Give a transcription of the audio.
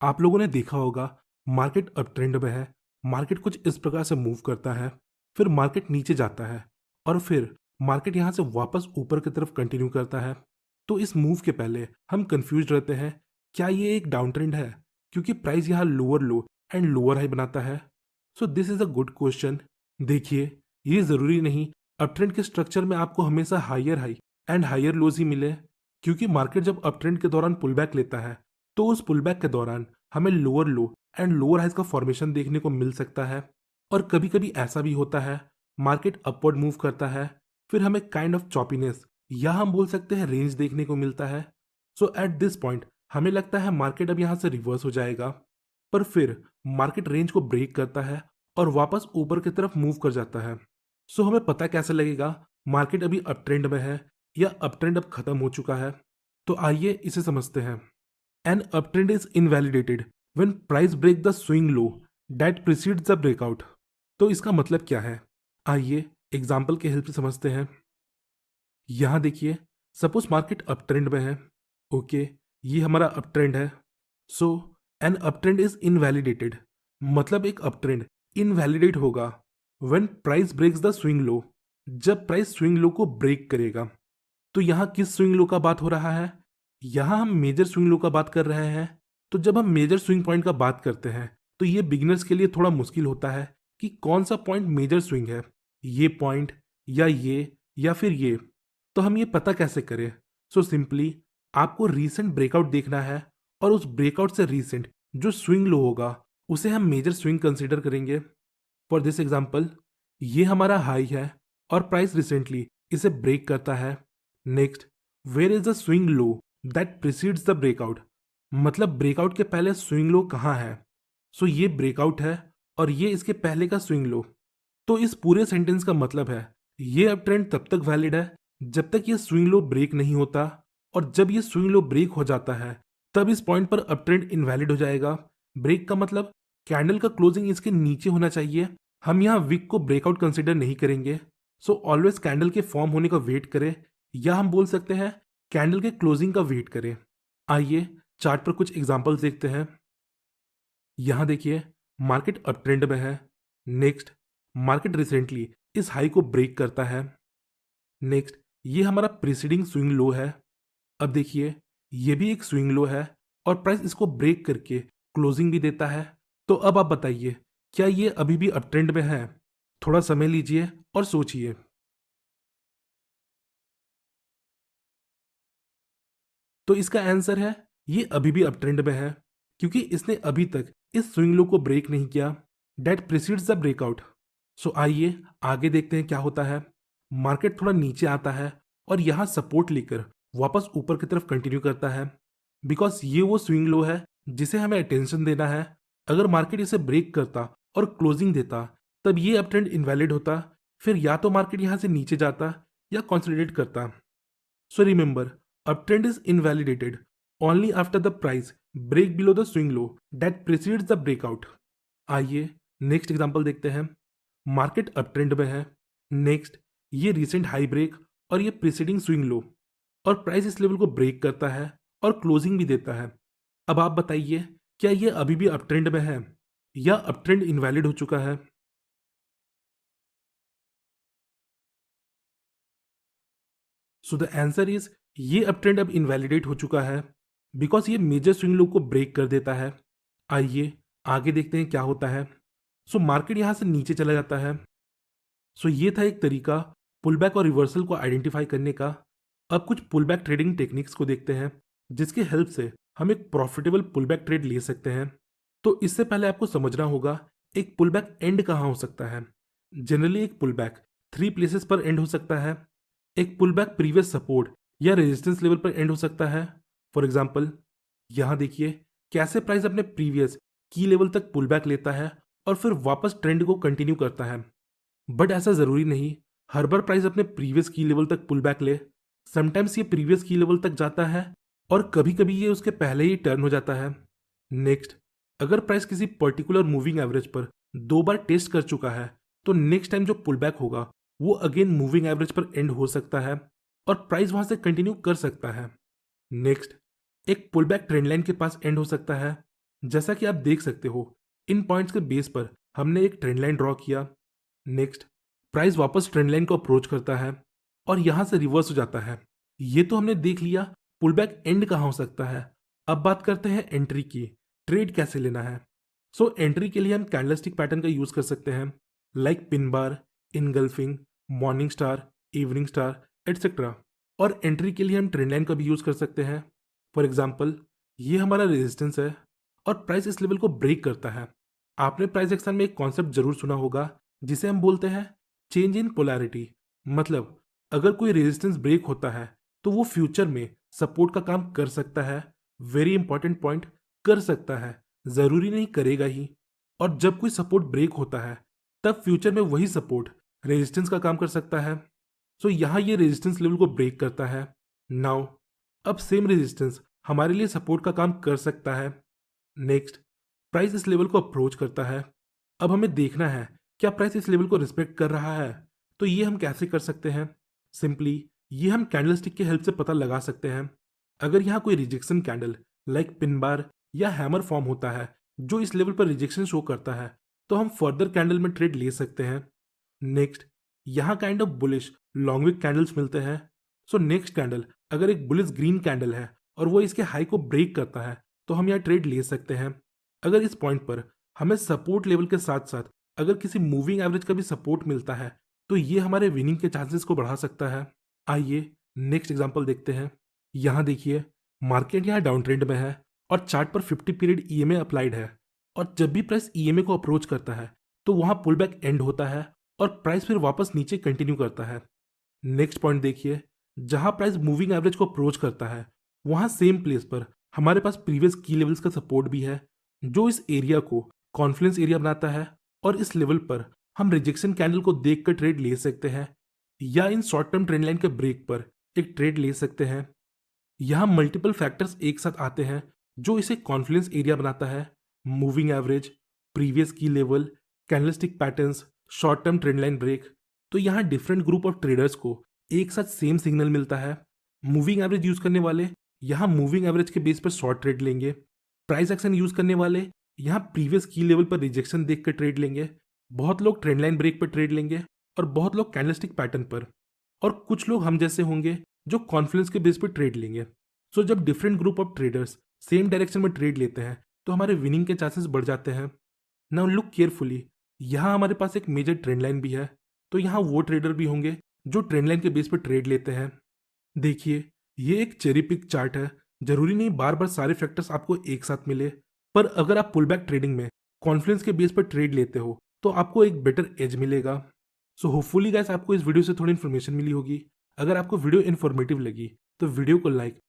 आप लोगों ने देखा होगा, मार्केट अप ट्रेंड में है। मार्केट कुछ इस प्रकार से मूव करता है, फिर मार्केट नीचे जाता है और फिर मार्केट यहाँ से वापस ऊपर की तरफ कंटिन्यू करता है। तो इस मूव के पहले हम कंफ्यूज रहते हैं, क्या ये एक डाउन ट्रेंड है, क्योंकि प्राइस यहाँ lower low and lower high बनाता है। So this is a good question. देखिए, ये ज़रूरी नहीं अप ट्रेंड के स्ट्रक्चर में आपको हमेशा higher high and higher lows ही मिले, क्योंकि मार्केट जब अप ट्रेंड के दौरान पुल बैक लेता है तो उस पुल बैक के दौरान हमें lower low and lower highs का फॉर्मेशन देखने को मिल सकता है। और कभी कभी ऐसा भी होता है, मार्केट अपवर्ड मूव करता है, फिर हमें काइंड ऑफ चॉपीनेस या हम बोल सकते हैं रेंज देखने को मिलता है। सो एट दिस पॉइंट हमें लगता है मार्केट अब यहाँ से रिवर्स हो जाएगा, पर फिर मार्केट रेंज को ब्रेक करता है और वापस ऊपर की तरफ मूव कर जाता है। सो हमें पता कैसे लगेगा मार्केट अभी अप ट्रेंड में है या अप ट्रेंड अब खत्म हो चुका है? तो आइए इसे समझते हैं। An uptrend is invalidated when price break the swing low that precedes the breakout। तो इसका मतलब क्या है? आइए एग्जाम्पल के हेल्प से समझते हैं। यहाँ देखिए, सपोज मार्केट अप ट्रेंड में है। ओके, ये हमारा अप ट्रेंड है। So an up trend is invalidated, मतलब एक अप ट्रेंड इनवैलिडेट होगा when price breaks the swing low, जब प्राइस स्विंग लो को ब्रेक करेगा। तो यहाँ किस स्विंग लो का बात हो रहा है? यहाँ हम मेजर स्विंग लो का बात कर रहे हैं। तो जब हम मेजर स्विंग पॉइंट का बात करते हैं तो ये बिगिनर्स के लिए थोड़ा मुश्किल होता है कि कौन सा पॉइंट मेजर स्विंग है, ये पॉइंट या ये या फिर ये। तो हम ये पता कैसे करें? सो सिंपली आपको रीसेंट ब्रेकआउट देखना है और उस ब्रेकआउट से रीसेंट जो स्विंग लो होगा उसे हम मेजर स्विंग कंसीडर करेंगे। फॉर दिस एग्जांपल, ये हमारा हाई है और प्राइस रिसेंटली इसे ब्रेक करता है। Next, where is the swing low that precedes the breakout, मतलब ब्रेकआउट के पहले स्विंग लो कहाँ है? सो ये ब्रेकआउट है और ये इसके पहले का स्विंग लो। तो इस पूरे सेंटेंस का मतलब है, ये अप ट्रेंड तब तक वैलिड है जब तक ये स्विंग लो ब्रेक नहीं होता, और जब ये स्विंग लो ब्रेक हो जाता है तब इस पॉइंट पर अप ट्रेंड इनवैलिड हो जाएगा। ब्रेक का मतलब कैंडल का क्लोजिंग इसके नीचे होना चाहिए। हम यहाँ विक को ब्रेकआउट कंसिडर नहीं करेंगे। सो ऑलवेज कैंडल के फॉर्म होने का वेट करें, या हम बोल सकते हैं कैंडल के क्लोजिंग का वेट करें। आइए चार्ट पर कुछ एग्जांपल्स देखते हैं। यहाँ देखिए, मार्केट अप ट्रेंड में है। नेक्स्ट, मार्केट रिसेंटली इस हाई को ब्रेक करता है। नेक्स्ट, ये हमारा प्रीसीडिंग स्विंग लो है। अब देखिए, ये भी एक स्विंग लो है और प्राइस इसको ब्रेक करके क्लोजिंग भी देता है। तो अब आप बताइए, क्या ये अभी भी अप ट्रेंड में है? थोड़ा समय लीजिए और सोचिए। तो इसका आंसर है, ये अभी भी अप ट्रेंड में है, क्योंकि इसने अभी तक इस स्विंग लो को ब्रेक नहीं किया डेट प्रीसीड्स द ब्रेकआउट। सो आइए आगे देखते हैं क्या होता है। मार्केट थोड़ा नीचे आता है और यहाँ सपोर्ट लेकर वापस ऊपर की तरफ कंटिन्यू करता है, बिकॉज ये वो स्विंग लो है जिसे हमें अटेंशन देना है। अगर मार्केट इसे ब्रेक करता और क्लोजिंग देता तब ये अप ट्रेंड इनवैलिड होता, फिर या तो मार्केट यहाँ से नीचे जाता या कंसोलिडेट करता। So remember, uptrend is invalidated only after the price break below the swing low that precedes the breakout। आइए नेक्स्ट एग्जांपल देखते हैं। मार्केट अपट्रेंड में है। नेक्स्ट, ये रिसेंट हाई ब्रेक और ये प्रीसीडिंग स्विंग लो, और प्राइस इस लेवल को ब्रेक करता है और क्लोजिंग भी देता है। अब आप बताइए, क्या ये अभी भी अपट्रेंड में है या अपट्रेंड इनवैलिड हो चुका है? सो द आंसर इज, ये अपट्रेंड अब इनवैलिडेट हो चुका है, बिकॉज ये मेजर स्विंग लो को ब्रेक कर देता है। आइए आगे देखते हैं क्या होता है। सो मार्केट यहाँ से नीचे चला जाता है। सो ये था एक तरीका पुल बैक और रिवर्सल को आइडेंटिफाई करने का। अब कुछ पुल बैक ट्रेडिंग टेक्निक्स को देखते हैं, जिसके हेल्प से हम एक प्रॉफिटेबल पुल बैक ट्रेड ले सकते हैं। तो इससे पहले आपको समझना होगा एक पुल बैक एंड कहाँ हो सकता है। जनरली एक पुल बैक थ्री प्लेसेस पर एंड हो सकता है। एक पुल बैक प्रीवियस सपोर्ट या रेजिस्टेंस लेवल पर एंड हो सकता है। फॉर एग्जाम्पल, यहाँ देखिए कैसे प्राइस अपने प्रीवियस की लेवल तक पुल बैक लेता है और फिर वापस ट्रेंड को कंटिन्यू करता है। बट ऐसा ज़रूरी नहीं हर बार प्राइस अपने प्रीवियस की लेवल तक पुल बैक ले। समटाइम्स ये प्रीवियस की लेवल तक जाता है और कभी कभी ये उसके पहले ही टर्न हो जाता है। नेक्स्ट, अगर प्राइस किसी पर्टिकुलर मूविंग एवरेज पर दो बार टेस्ट कर चुका है तो नेक्स्ट टाइम जो पुल बैक होगा वो अगेन मूविंग एवरेज पर एंड हो सकता है और प्राइस वहां से कंटिन्यू कर सकता है। नेक्स्ट, एक पुल बैक ट्रेंड लाइन के पास एंड हो सकता है। जैसा कि आप देख सकते हो, इन पॉइंट्स के बेस पर हमने एक ट्रेंड लाइन ड्रॉ किया। नेक्स्ट, प्राइस वापस ट्रेंड लाइन को अप्रोच करता है और यहां से रिवर्स हो जाता है। ये तो हमने देख लिया पुल बैक एंड कहाँ हो सकता है। अब बात करते हैं एंट्री की, ट्रेड कैसे लेना है। सो एंट्री के लिए हम कैंडलस्टिक पैटर्न का यूज कर सकते हैं, like pin bar, engulfing, morning star, evening star, etcetera. और एंट्री के लिए हम ट्रेंड लाइन का भी यूज कर सकते हैं। फॉर एग्जाम्पल, ये हमारा रेजिस्टेंस है और प्राइस इस लेवल को ब्रेक करता है। आपने प्राइस एक्शन में एक कॉन्सेप्ट जरूर सुना होगा जिसे हम बोलते हैं चेंज इन पोलैरिटी। मतलब अगर कोई रेजिस्टेंस ब्रेक होता है तो वो फ्यूचर में सपोर्ट का काम कर सकता है। वेरी इंपॉर्टेंट पॉइंट, कर सकता है, जरूरी नहीं करेगा ही। और जब कोई सपोर्ट ब्रेक होता है तब फ्यूचर में वही सपोर्ट रेजिस्टेंस का काम कर सकता है। सो यहाँ ये रेजिस्टेंस लेवल को ब्रेक करता है। नाउ अब सेम रेजिस्टेंस हमारे लिए सपोर्ट का काम कर सकता है। नेक्स्ट, प्राइस इस लेवल को अप्रोच करता है। अब हमें देखना है क्या प्राइस इस लेवल को रिस्पेक्ट कर रहा है। तो ये हम कैसे कर सकते हैं? सिंपली ये हम कैंडलस्टिक की हेल्प से पता लगा सकते हैं। अगर यहाँ कोई rejection candle like pin bar या हैमर फॉर्म होता है जो इस लेवल पर रिजेक्शन शो करता है, तो हम फर्दर कैंडल में ट्रेड ले सकते हैं। नेक्स्ट, यहाँ kind of bullish long wick candles मिलते हैं। सो नेक्स्ट कैंडल अगर एक बुलिश ग्रीन कैंडल है और वो इसके हाई को ब्रेक करता है तो हम यहाँ ट्रेड ले सकते हैं। अगर इस पॉइंट पर हमें सपोर्ट लेवल के साथ साथ अगर किसी मूविंग एवरेज का भी सपोर्ट मिलता है तो ये हमारे विनिंग के चांसेस को बढ़ा सकता है। आइए नेक्स्ट एग्जांपल देखते हैं। यहाँ देखिए, मार्केट यहाँ डाउन ट्रेंड में है और चार्ट पर 50 पीरियड ईएमए अप्लाइड है। और जब भी प्राइस ईएमए को अप्रोच करता है तो वहां पुल बैक एंड होता है और प्राइस फिर वापस नीचे कंटिन्यू करता है। नेक्स्ट पॉइंट देखिए, जहां प्राइस मूविंग एवरेज को अप्रोच करता है वहां सेम प्लेस पर हमारे पास प्रीवियस की लेवल्स का सपोर्ट भी है जो इस एरिया को कॉन्फ्लुएंस एरिया बनाता है। और इस लेवल पर हम रिजेक्शन कैंडल को देखकर ट्रेड ले सकते हैं या in short term trend line के ब्रेक पर एक ट्रेड ले सकते हैं। यहाँ मल्टीपल फैक्टर्स एक साथ आते हैं जो इसे कॉन्फ्लुएंस एरिया बनाता है। Moving average, previous key level, candlestick patterns, short term trend line break. तो यहाँ डिफरेंट ग्रुप ऑफ ट्रेडर्स को एक साथ सेम सिग्नल मिलता है। मूविंग एवरेज यूज करने वाले यहाँ मूविंग एवरेज के बेस पर शॉर्ट ट्रेड लेंगे। प्राइस एक्शन यूज करने वाले यहाँ प्रीवियस की लेवल पर रिजेक्शन देख कर ट्रेड लेंगे। बहुत लोग ट्रेंड लाइन ब्रेक पर ट्रेड लेंगे और बहुत लोग कैंडलस्टिक पैटर्न पर। और कुछ लोग हम जैसे होंगे जो कॉन्फ्लुएंस के बेस पर ट्रेड लेंगे। सो जब different group of traders same direction में ट्रेड लेते हैं तो हमारे विनिंग के चांसेस बढ़ जाते हैं। नाउ लुक केयरफुली, यहाँ हमारे पास एक मेजर ट्रेंड लाइन भी है। तो यहाँ वो ट्रेडर भी होंगे जो ट्रेंड लाइन के बेस पर ट्रेड लेते हैं। देखिए, ये एक चेरी पिक चार्ट है। जरूरी नहीं बार बार सारे फैक्टर्स आपको एक साथ मिले, पर अगर आप पुल बैक ट्रेडिंग में कॉन्फ्लुएंस के बेस पर ट्रेड लेते हो तो आपको एक बेटर एज मिलेगा। सो होपफुली गाइस आपको इस वीडियो से थोड़ी इन्फॉर्मेशन मिली होगी। अगर आपको वीडियो इन्फॉर्मेटिव लगी तो वीडियो को लाइक